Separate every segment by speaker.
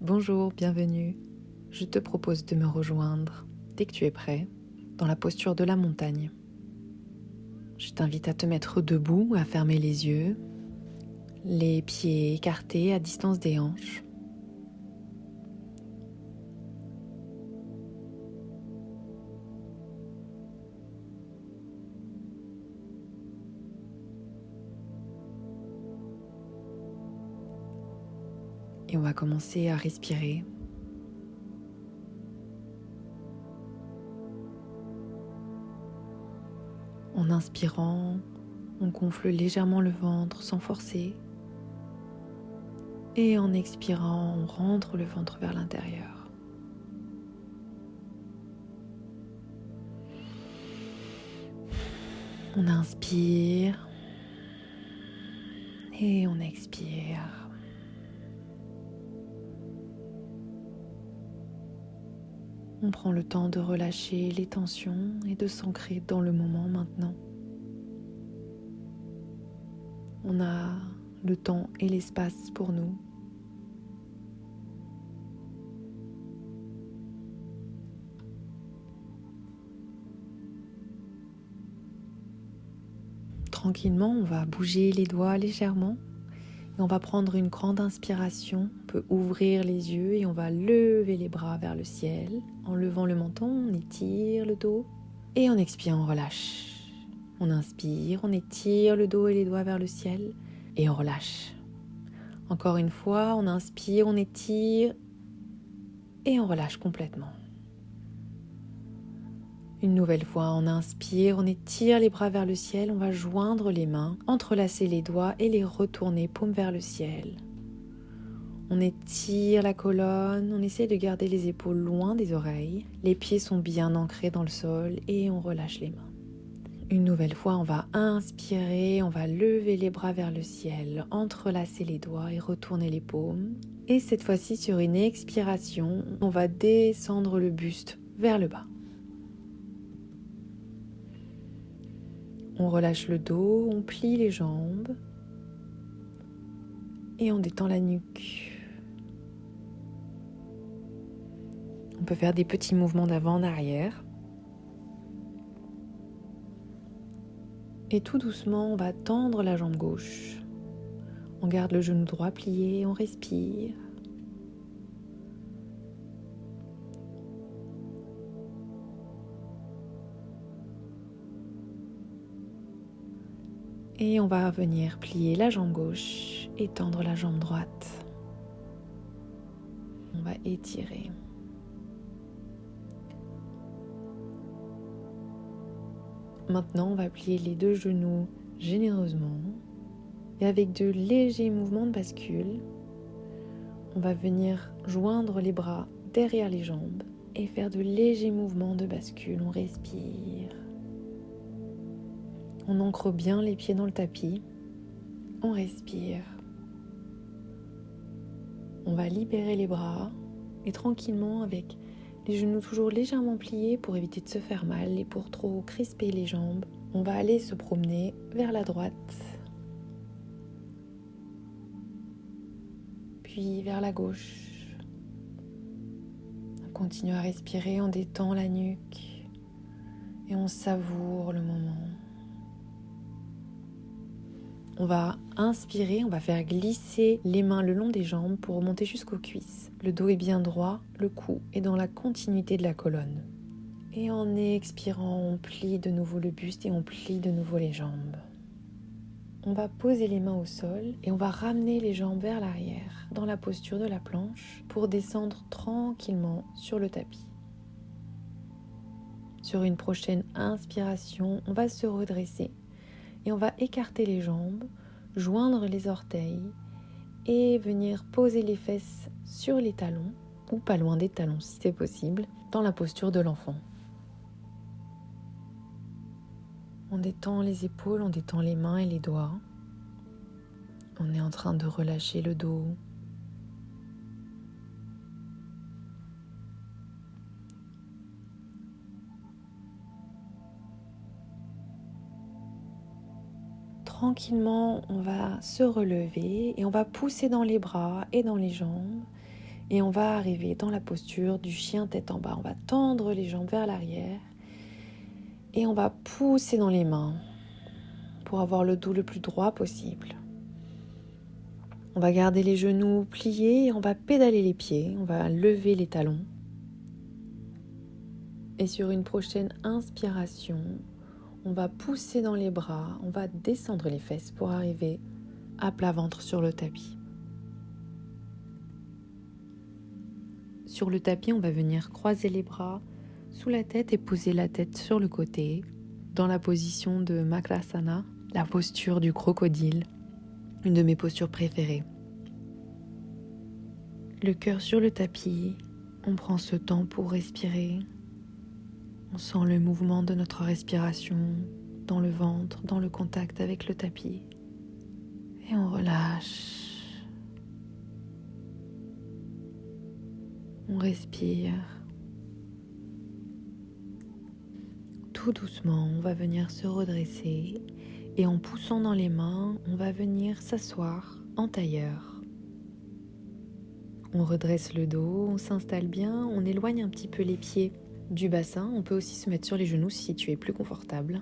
Speaker 1: Bonjour, bienvenue. Je te propose de me rejoindre, dès que tu es prêt, dans la posture de la montagne. Je t'invite à te mettre debout, à fermer les yeux, les pieds écartés à distance des hanches. Et on va commencer à respirer. En inspirant, on gonfle légèrement le ventre sans forcer. Et en expirant, on rentre le ventre vers l'intérieur. On inspire et on expire. On prend le temps de relâcher les tensions et de s'ancrer dans le moment maintenant. On a le temps et l'espace pour nous. Tranquillement, on va bouger les doigts légèrement et on va prendre une grande inspiration. On peut ouvrir les yeux et on va lever les bras vers le ciel. En levant le menton, on étire le dos et en expirant, on relâche. On inspire, on étire le dos et les doigts vers le ciel et on relâche. Encore une fois, on inspire, on étire et on relâche complètement. Une nouvelle fois, on inspire, on étire les bras vers le ciel, on va joindre les mains, entrelacer les doigts et les retourner paume vers le ciel. On étire la colonne, on essaie de garder les épaules loin des oreilles, les pieds sont bien ancrés dans le sol et on relâche les mains. Une nouvelle fois, on va inspirer, on va lever les bras vers le ciel, entrelacer les doigts et retourner les paumes. Et cette fois-ci, sur une expiration, on va descendre le buste vers le bas. On relâche le dos, on plie les jambes et on détend la nuque. On peut faire des petits mouvements d'avant en arrière. Et tout doucement, on va tendre la jambe gauche. On garde le genou droit plié, on respire. Et on va venir plier la jambe gauche et tendre la jambe droite. On va étirer. Maintenant, on va plier les deux genoux généreusement. Et avec de légers mouvements de bascule, on va venir joindre les bras derrière les jambes et faire de légers mouvements de bascule. On respire. On ancre bien les pieds dans le tapis. On respire. On va libérer les bras et tranquillement, avec les genoux toujours légèrement pliés pour éviter de se faire mal et pour trop crisper les jambes, on va aller se promener vers la droite, puis vers la gauche. On continue à respirer, on détend la nuque et on savoure le moment. On va inspirer, on va faire glisser les mains le long des jambes pour remonter jusqu'aux cuisses. Le dos est bien droit, le cou est dans la continuité de la colonne. Et en expirant, on plie de nouveau le buste et on plie de nouveau les jambes. On va poser les mains au sol et on va ramener les jambes vers l'arrière dans la posture de la planche pour descendre tranquillement sur le tapis. Sur une prochaine inspiration, on va se redresser et on va écarter les jambes, joindre les orteils et venir poser les fesses sur les talons, ou pas loin des talons si c'est possible, dans la posture de l'enfant. On détend les épaules, on détend les mains et les doigts. On est en train de relâcher le dos. Tranquillement, on va se relever et on va pousser dans les bras et dans les jambes Et on va arriver dans la posture du chien tête en bas. On va tendre les jambes vers l'arrière et on va pousser dans les mains pour avoir le dos le plus droit possible. On va garder les genoux pliés et on va pédaler les pieds. On va lever les talons. Et sur une prochaine inspiration, on va pousser dans les bras, on va descendre les fesses pour arriver à plat ventre sur le tapis. Sur le tapis, on va venir croiser les bras sous la tête et poser la tête sur le côté, dans la position de Makrasana, la posture du crocodile, une de mes postures préférées. Le cœur sur le tapis, on prend ce temps pour respirer. On sent le mouvement de notre respiration dans le ventre, dans le contact avec le tapis. Et on relâche. On respire. Tout doucement, on va venir se redresser. Et en poussant dans les mains, on va venir s'asseoir en tailleur. On redresse le dos, on s'installe bien, on éloigne un petit peu les pieds du bassin. On peut aussi se mettre sur les genoux si tu es plus confortable.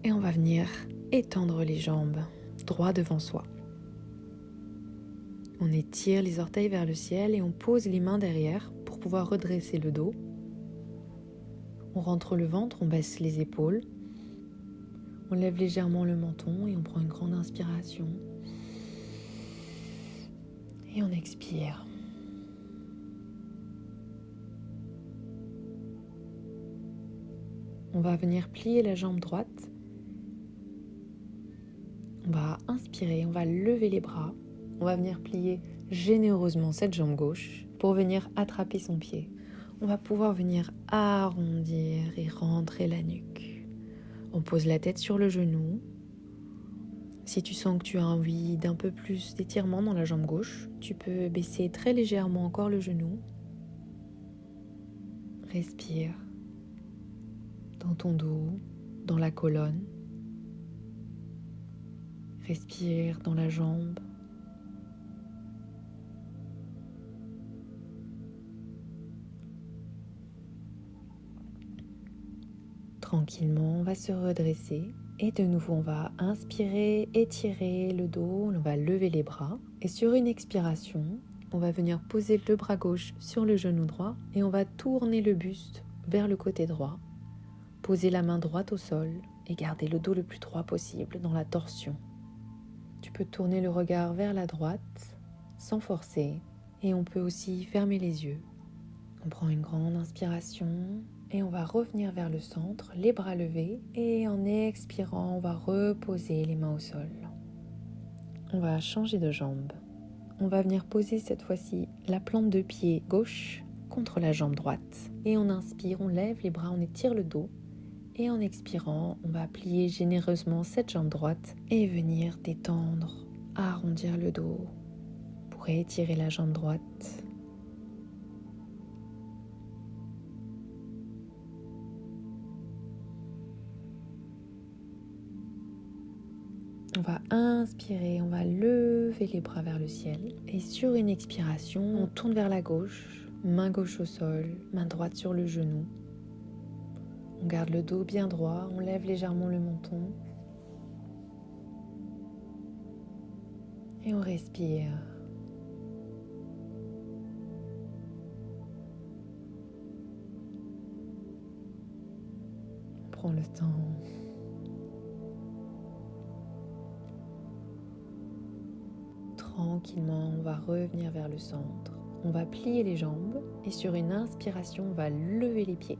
Speaker 1: Et on va venir étendre les jambes droit devant soi. On étire les orteils vers le ciel et on pose les mains derrière pour pouvoir redresser le dos. On rentre le ventre, on baisse les épaules. On lève légèrement le menton et on prend une grande inspiration. Et on expire. On va venir plier la jambe droite. On va inspirer, on va lever les bras. On va venir plier généreusement cette jambe gauche pour venir attraper son pied. On va pouvoir venir arrondir et rentrer la nuque. On pose la tête sur le genou. Si tu sens que tu as envie d'un peu plus d'étirement dans la jambe gauche, tu peux baisser très légèrement encore le genou. Respire dans ton dos, dans la colonne. Respire dans la jambe. Tranquillement, on va se redresser et de nouveau on va inspirer, étirer le dos, on va lever les bras et sur une expiration, on va venir poser le bras gauche sur le genou droit et on va tourner le buste vers le côté droit, poser la main droite au sol et garder le dos le plus droit possible dans la torsion. Tu peux tourner le regard vers la droite sans forcer et on peut aussi fermer les yeux. On prend une grande inspiration. Et on va revenir vers le centre, les bras levés. Et en expirant, on va reposer les mains au sol. On va changer de jambe. On va venir poser cette fois-ci la plante de pied gauche contre la jambe droite. Et on inspire, on lève les bras, on étire le dos. Et en expirant, on va plier généreusement cette jambe droite et venir détendre, arrondir le dos pour étirer la jambe droite. On va inspirer, on va lever les bras vers le ciel. Et sur une expiration, on tourne vers la gauche, main gauche au sol, main droite sur le genou. On garde le dos bien droit, on lève légèrement le menton. Et on respire. On prend le temps. Tranquillement, on va revenir vers le centre. On va plier les jambes et sur une inspiration, on va lever les pieds.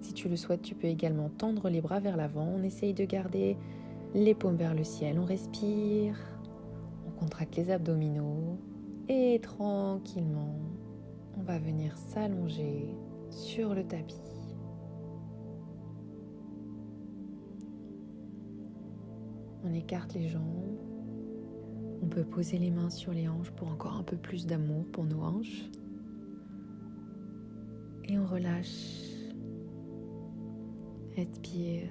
Speaker 1: Si tu le souhaites, tu peux également tendre les bras vers l'avant. On essaye de garder les paumes vers le ciel. On respire, on contracte les abdominaux et tranquillement, on va venir s'allonger sur le tapis. On écarte les jambes. On peut poser les mains sur les hanches pour encore un peu plus d'amour pour nos hanches. Et on relâche. Respire.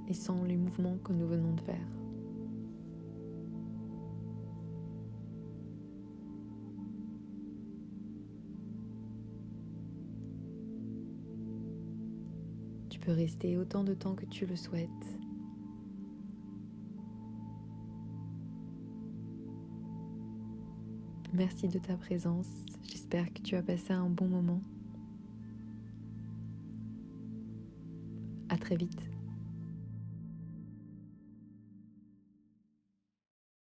Speaker 1: Et sens les mouvements que nous venons de faire. peux rester autant de temps que tu le souhaites. Merci de ta présence. J'espère que tu as passé un bon moment. À très vite.